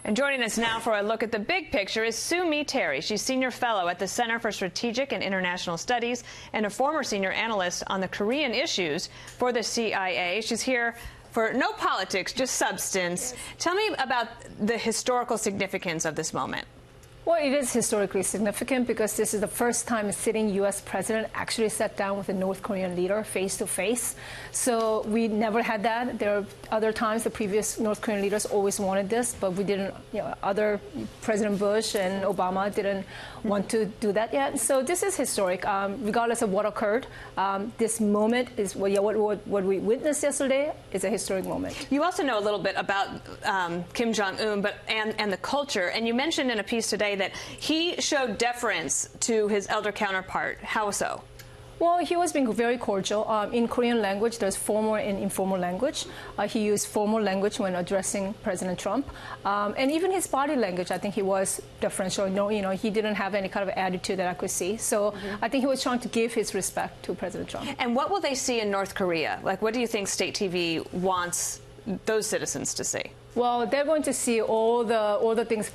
And joining us now for a look at the big picture is Sue Mi Terry. She's Senior Fellow at the Center for Strategic and International Studies and a former Senior Analyst on the Korean issues for the CIA. She's here for no politics, just substance. Yes. Tell me about the historical significance of this moment. Well, it is historically significant because this is the first time a sitting U.S. president actually sat down with a North Korean leader face to face. So we never had that. There are other times the previous North Korean leaders always wanted this, but we didn't, other President Bush and Obama didn't want to do that yet. So this is historic. Regardless of what occurred, this moment is what we witnessed yesterday is a historic moment. You also know a little bit about Kim Jong-un and the culture, and you mentioned in a piece today that he showed deference to his elder counterpart. How so? Well, he was being very cordial. In Korean language, there's formal and informal language. He used formal language when addressing President Trump. And even his body language, I think he was deferential. He didn't have any kind of attitude that I could see. So I think he was trying to give his respect to President Trump. And what will they see in North Korea? Like, what do you think state TV wants those citizens to see? Well, they're going to see all the things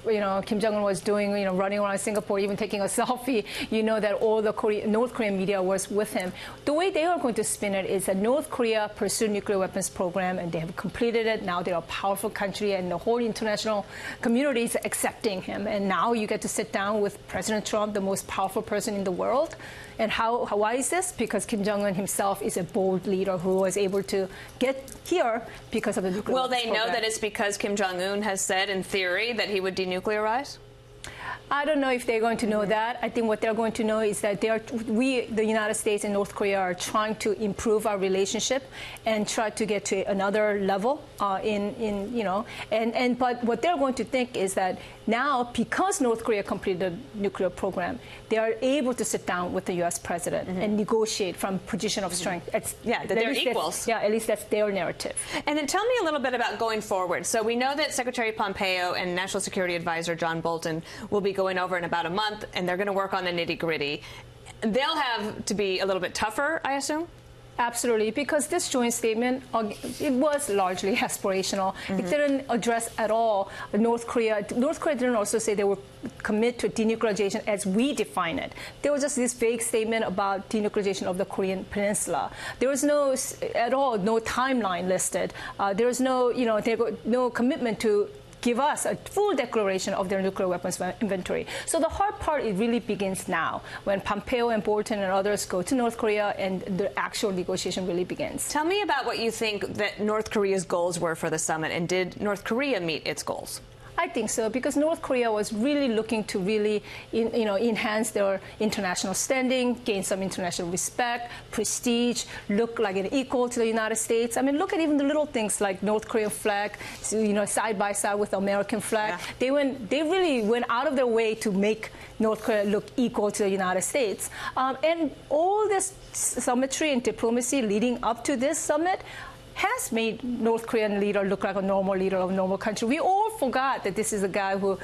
Kim Jong-un was doing, running around Singapore, even taking a selfie. That all the North Korean media was with him. The way they are going to spin it is that North Korea pursued nuclear weapons program, and they have completed it. Now they're a powerful country, and the whole international community is accepting him. And now you get to sit down with President Trump, the most powerful person in the world. And why is this? Because Kim Jong-un himself is a bold leader who was able to get here because of the nuclear weapons program. Will they know that it's because Kim Jong-un has said, in theory, that he would denuclearize? I don't know if they're going to know that. I think what they're going to know is that we, the United States and North Korea, are trying to improve our relationship and try to get to another level. But what they're going to think is that now, because North Korea completed the nuclear program, they are able to sit down with the U.S. president and negotiate from position of strength. That they're equals. At least that's their narrative. And then tell me a little bit about going forward. So we know that Secretary Pompeo and National Security Advisor John Bolton will be going over in about a month, and they're going to work on the nitty-gritty. They'll have to be a little bit tougher, I assume? Absolutely, because this joint statement, it was largely aspirational. It didn't address at all North Korea. North Korea didn't also say they would commit to denuclearization as we define it. There was just this vague statement about denuclearization of the Korean peninsula. There was no timeline listed. There was no commitment to give us a full declaration of their nuclear weapons inventory. So the hard part, it really begins now, when Pompeo and Bolton and others go to North Korea and the actual negotiation really begins. Tell me about what you think that North Korea's goals were for the summit, and did North Korea meet its goals? I think so, because North Korea was really looking to enhance their international standing, gain some international respect, prestige, look like an equal to the United States. I mean, look at even the little things like North Korean flag, side by side with the American flag. Yeah. They really went out of their way to make North Korea look equal to the United States. And all this symmetry and diplomacy leading up to this summit has made North Korean leader look like a normal leader of a normal country. We all forgot that this is a guy who,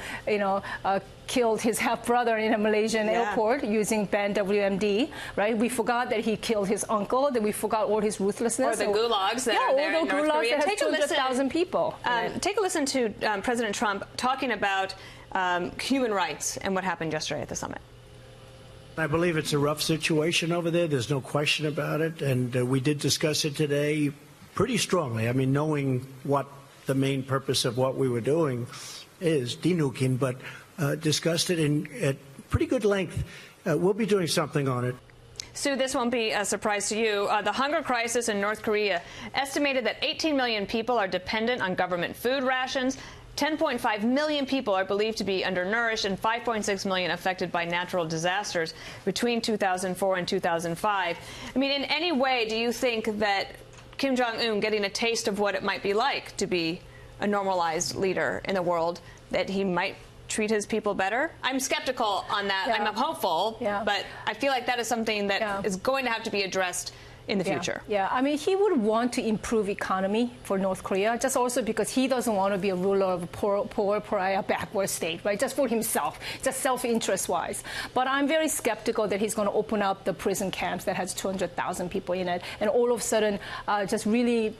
killed his half-brother in a Malaysian airport using banned WMD, right? We forgot that he killed his uncle, that we forgot all his ruthlessness. Or the gulags that are there in North Korea. That have 200,000 people. Take a listen to President Trump talking about human rights and what happened yesterday at the summit. I believe it's a rough situation over there. There's no question about it. And we did discuss it today pretty strongly. I mean, knowing what the main purpose of what we were doing is, denuking, but discussed it at pretty good length. We'll be doing something on it. Sue, this won't be a surprise to you. The hunger crisis in North Korea estimated that 18 million people are dependent on government food rations. 10.5 million people are believed to be undernourished, and 5.6 million affected by natural disasters between 2004 and 2005. I mean, in any way, do you think that Kim Jong-un getting a taste of what it might be like to be a normalized leader in the world, that he might treat his people better? I'm skeptical on that. I'm hopeful, but I feel like that is something that is going to have to be addressed in the future. Yeah, I mean, he would want to improve economy for North Korea, just also because he doesn't want to be a ruler of a poor pariah, backward state, right? Just for himself, just self-interest wise. But I'm very skeptical that he's going to open up the prison camps that has 200,000 people in it, and all of a sudden just really,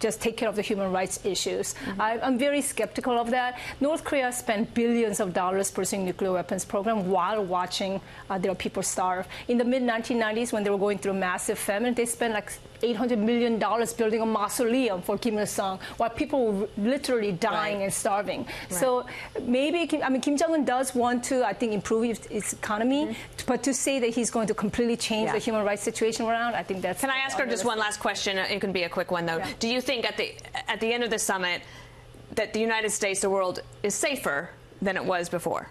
just take care of the human rights issues. I'm very skeptical of that. North Korea spent billions of dollars pursuing nuclear weapons program while watching their people starve. In the mid-1990s, when they were going through massive famine, they spent like $800 million building a mausoleum for Kim Il-sung, while people were literally dying and starving. Right. So maybe, Kim Jong-un does want to, I think, improve its economy, but to say that he's going to completely change the human rights situation around, I think that's... Can I ask her just one last question? It can be a quick one, though. Yeah. Do you think at the end of the summit that the United States, the world, is safer than it was before?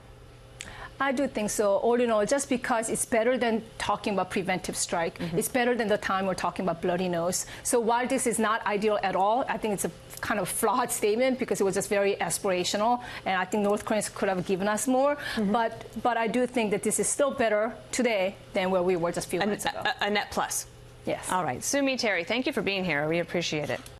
I do think so, all in all, just because it's better than talking about preventive strike. It's better than the time we're talking about bloody nose. So while this is not ideal at all, I think it's a kind of flawed statement because it was just very aspirational, and I think North Koreans could have given us more. But I do think that this is still better today than where we were just a few months ago. A net plus. Yes. All right. Sumi Terry, thank you for being here. We appreciate it.